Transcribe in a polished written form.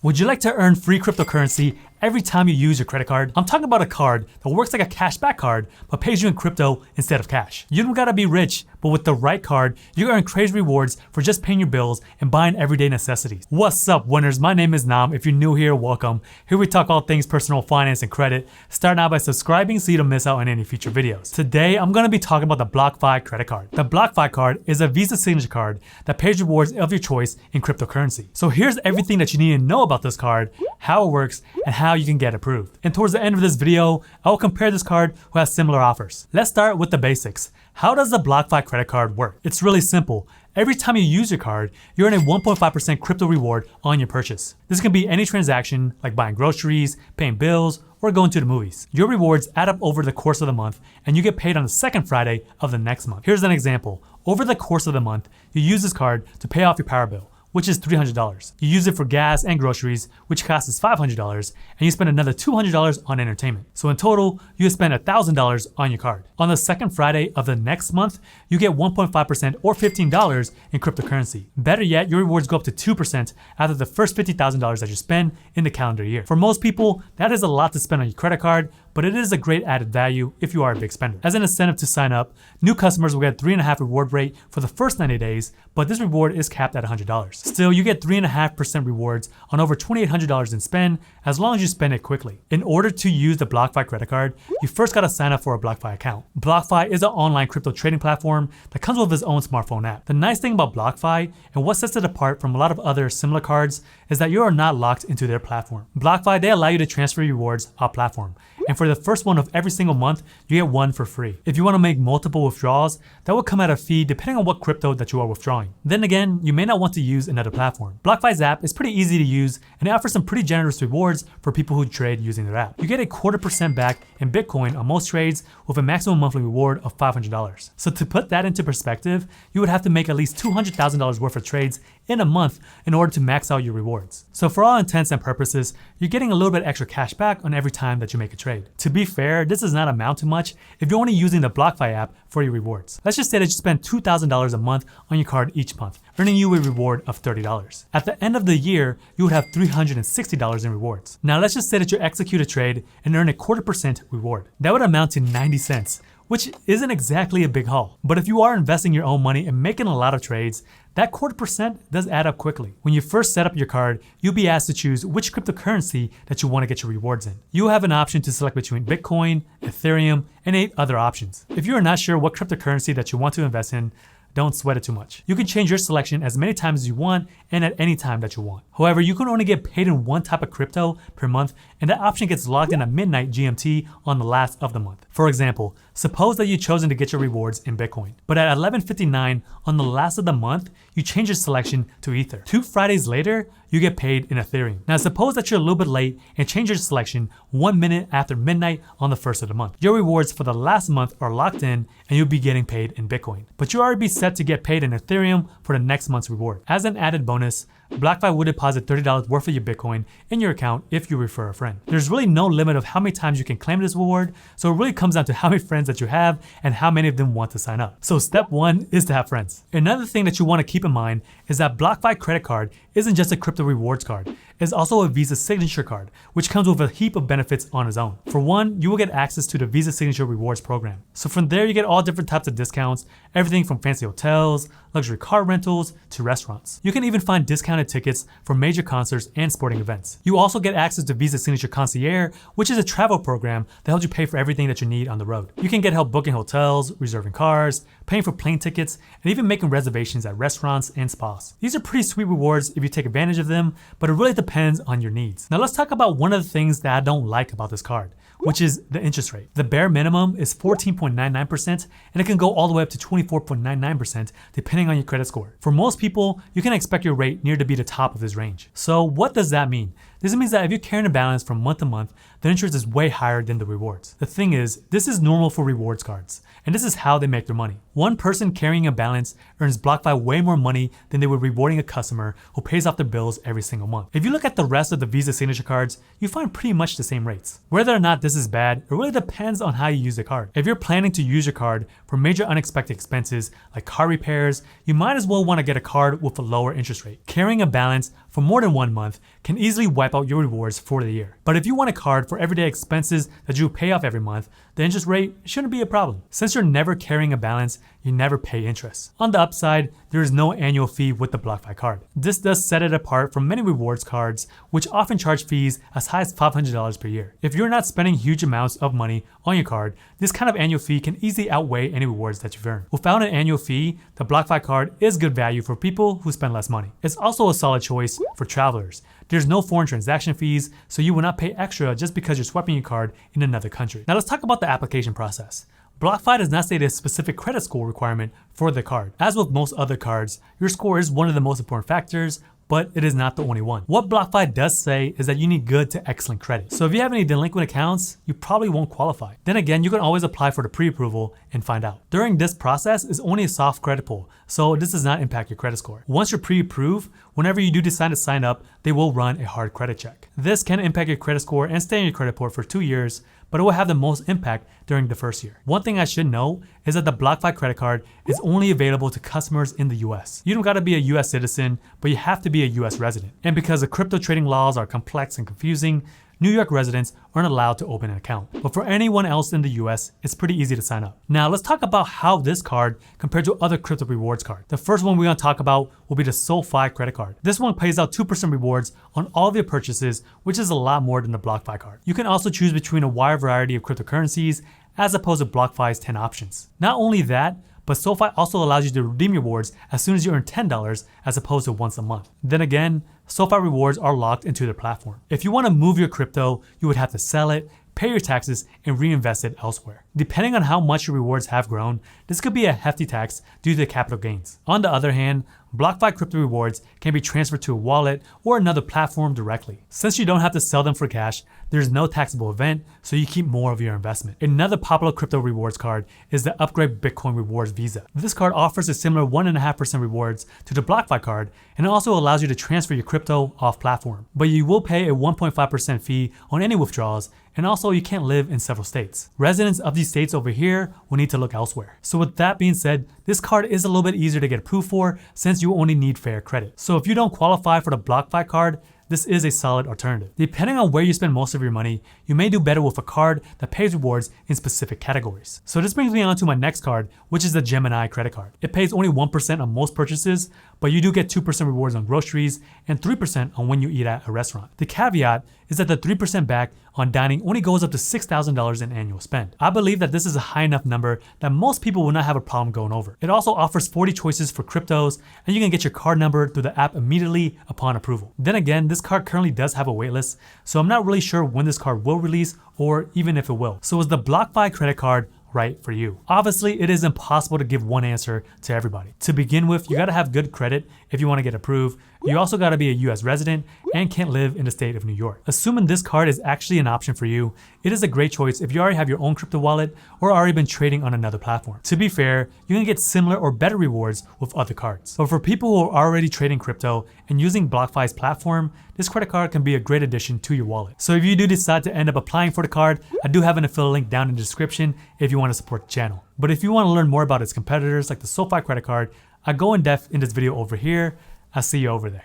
Would you like to earn free cryptocurrency every time you use your credit card? I'm talking about a card that works like a cashback card, but pays you in crypto instead of cash. You don't gotta be rich, but with the right card, you can earn crazy rewards for just paying your bills and buying everyday necessities. What's up, winners? My name is Nam. If you're new here, welcome. Here we talk all things personal finance and credit. Start now by subscribing so you don't miss out on any future videos. Today, I'm gonna be talking about the Blockfi credit card. The Blockfi card is a Visa signature card that pays rewards of your choice in cryptocurrency. So here's everything that you need to know about this card, how it works, and how you can get approved. And towards the end of this video, I will compare this card who has similar offers. Let's start with the basics. How does the Blockfi credit card work? It's really simple. Every time you use your card, you earn a 1.5% crypto reward on your purchase. This can be any transaction like buying groceries, paying bills, or going to the movies. Your rewards add up over the course of the month and you get paid on the second Friday of the next month. Here's an example. Over the course of the month, you use this card to pay off your power bill, which is $300. You use it for gas and groceries, which costs $500, and you spend another $200 on entertainment. So in total, you spend $1,000 on your card. On the second Friday of the next month, you get 1.5% or $15 in cryptocurrency. Better yet, your rewards go up to 2% after the first $50,000 that you spend in the calendar year. For most people, that is a lot to spend on your credit card, but it is a great added value if you are a big spender. As an incentive to sign up, new customers will get 3.5% reward rate for the first 90 days, but this reward is capped at $100. Still, you get 3.5% rewards on over $2,800 in spend as long as you spend it quickly. In order to use the Blockfi credit card, you first gotta sign up for a Blockfi account. Blockfi is an online crypto trading platform that comes with its own smartphone app. The nice thing about Blockfi and what sets it apart from a lot of other similar cards is that you are not locked into their platform. Blockfi, they allow you to transfer rewards off platform. And for the first one of every single month, you get one for free. If you want to make multiple withdrawals, that will come at a fee depending on what crypto that you are withdrawing. Then again, you may not want to use another platform. Blockfi's app is pretty easy to use and it offers some pretty generous rewards for people who trade using their app. You get a 0.25% back in Bitcoin on most trades with a maximum monthly reward of $500. So to put that into perspective, you would have to make at least $200,000 worth of trades in a month in order to max out your rewards. So for all intents and purposes, you're getting a little bit extra cash back on every time that you make a trade. To be fair, this does not amount to much if you're only using the Blockfi app for your rewards. Let's just say that you spend $2,000 a month on your card each month, earning you a reward of $30. At the end of the year, you would have $360 in rewards. Now let's just say that you execute a trade and earn a 0.25% reward. That would amount to 90 cents, which isn't exactly a big haul. But if you are investing your own money and making a lot of trades, that 0.25% does add up quickly. When you first set up your card, you'll be asked to choose which cryptocurrency that you want to get your rewards in. You have an option to select between Bitcoin, Ethereum, and 8 other options. If you are not sure what cryptocurrency that you want to invest in, don't sweat it too much. You can change your selection as many times as you want and at any time that you want. However, you can only get paid in one type of crypto per month, and that option gets logged in at midnight GMT on the last of the month. For example, suppose that you've chosen to get your rewards in Bitcoin, but at 11:59 on the last of the month, you change your selection to Ether. 2 Fridays later, you get paid in Ethereum. Now suppose that you're a little bit late and change your selection 1 minute after midnight on the first of the month. Your rewards for the last month are locked in and you'll be getting paid in Bitcoin. But you already be set to get paid in Ethereum for the next month's reward. As an added bonus, Blockfi will deposit $30 worth of your Bitcoin in your account if you refer a friend. There's really no limit of how many times you can claim this reward, so it really comes down to how many friends that you have and how many of them want to sign up. So step 1 is to have friends. Another thing that you want to keep in mind is that Blockfi credit card isn't just a crypto rewards card. It's also a Visa signature card, which comes with a heap of benefits on its own. For one, you will get access to the Visa Signature Rewards program. So from there, you get all different types of discounts, everything from fancy hotels, luxury car rentals, to restaurants. You can even find discounted tickets for major concerts and sporting events. You also get access to Visa Signature Concierge, which is a travel program that helps you pay for everything that you need on the road. You can get help booking hotels, reserving cars, paying for plane tickets, and even making reservations at restaurants and spas. These are pretty sweet rewards if you take advantage of them, but it really depends on your needs. Now let's talk about one of the things that I don't like about this card, which is the interest rate. The bare minimum is 14.99% and it can go all the way up to 24.99% depending on your credit score. For most people, you can expect your rate near to be the top of this range. So what does that mean? This means that if you're carrying a balance from month to month, the interest is way higher than the rewards. The thing is, this is normal for rewards cards, and this is how they make their money. One person carrying a balance earns Blockfi way more money than they would rewarding a customer who pays off their bills every single month. If you look at the rest of the Visa signature cards, you find pretty much the same rates. Whether or not this is bad, it really depends on how you use the card. If you're planning to use your card for major unexpected expenses like car repairs, you might as well want to get a card with a lower interest rate. Carrying a balance for more than 1 month can easily wipe out your rewards for the year. But if you want a card for everyday expenses that you pay off every month, the interest rate shouldn't be a problem. Since you're never carrying a balance, you never pay interest. On the upside, there is no annual fee with the Blockfi card. This does set it apart from many rewards cards, which often charge fees as high as $500 per year. If you're not spending huge amounts of money on your card, this kind of annual fee can easily outweigh any rewards that you've earned. Without an annual fee, the Blockfi card is good value for people who spend less money. It's also a solid choice for travelers. There's no foreign transaction fees, so you will not pay extra just because you're swiping your card in another country. Now let's talk about the application process. Blockfi does not state a specific credit score requirement for the card. As with most other cards, your score is one of the most important factors, but it is not the only one. What Blockfi does say is that you need good to excellent credit. So if you have any delinquent accounts, you probably won't qualify. Then again, you can always apply for the pre-approval and find out. During this process is only a soft credit pull, so this does not impact your credit score. Once you're pre-approved, whenever you do decide to sign up, they will run a hard credit check. This can impact your credit score and stay in your credit report for 2 years, but it will have the most impact during the first year. One thing I should know is that the Blockfi credit card is only available to customers in the US. You don't gotta be a US citizen, but you have to be a US resident. And because the crypto trading laws are complex and confusing, New York residents aren't allowed to open an account. But for anyone else in the US, it's pretty easy to sign up. Now let's talk about how this card compared to other crypto rewards cards. The first one we're gonna talk about will be the SoFi credit card. This one pays out 2% rewards on all of your purchases, which is a lot more than the Blockfi card. You can also choose between a wide variety of cryptocurrencies as opposed to Blockfi's 10 options. Not only that, but SoFi also allows you to redeem rewards as soon as you earn $10 as opposed to once a month. Then again, SoFi rewards are locked into their platform. If you want to move your crypto, you would have to sell it, pay your taxes, and reinvest it elsewhere. Depending on how much your rewards have grown, this could be a hefty tax due to the capital gains. On the other hand, Blockfi crypto rewards can be transferred to a wallet or another platform directly. Since you don't have to sell them for cash, there's no taxable event, so you keep more of your investment. Another popular crypto rewards card is the Upgrade Bitcoin Rewards Visa. This card offers a similar 1.5% rewards to the Blockfi card, and it also allows you to transfer your crypto off platform. But you will pay a 1.5% fee on any withdrawals, and also you can't live in several states. Residents of these states over here will need to look elsewhere. So with that being said, this card is a little bit easier to get approved for since you only need fair credit. So if you don't qualify for the Blockfi card, this is a solid alternative. Depending on where you spend most of your money, you may do better with a card that pays rewards in specific categories. So this brings me on to my next card, which is the Gemini credit card. It pays only 1% on most purchases, but you do get 2% rewards on groceries and 3% on when you eat at a restaurant. The caveat is that the 3% back on dining only goes up to $6,000 in annual spend. I believe that this is a high enough number that most people will not have a problem going over. It also offers 40 choices for cryptos, and you can get your card number through the app immediately upon approval. Then again, this card currently does have a waitlist, so I'm not really sure when this card will release or even if it will. So is the Blockfi credit card right for you? Obviously, it is impossible to give one answer to everybody. To begin with, you gotta have good credit if you wanna get approved. You also gotta be a US resident and can't live in the state of New York. Assuming this card is actually an option for you, it is a great choice if you already have your own crypto wallet or already been trading on another platform. To be fair, you can get similar or better rewards with other cards. But for people who are already trading crypto and using Blockfi's platform, this credit card can be a great addition to your wallet. So if you do decide to end up applying for the card, I do have an affiliate link down in the description if you want to support the channel. But if you want to learn more about its competitors like the SoFi credit card, I go in depth in this video over here. I'll see you over there.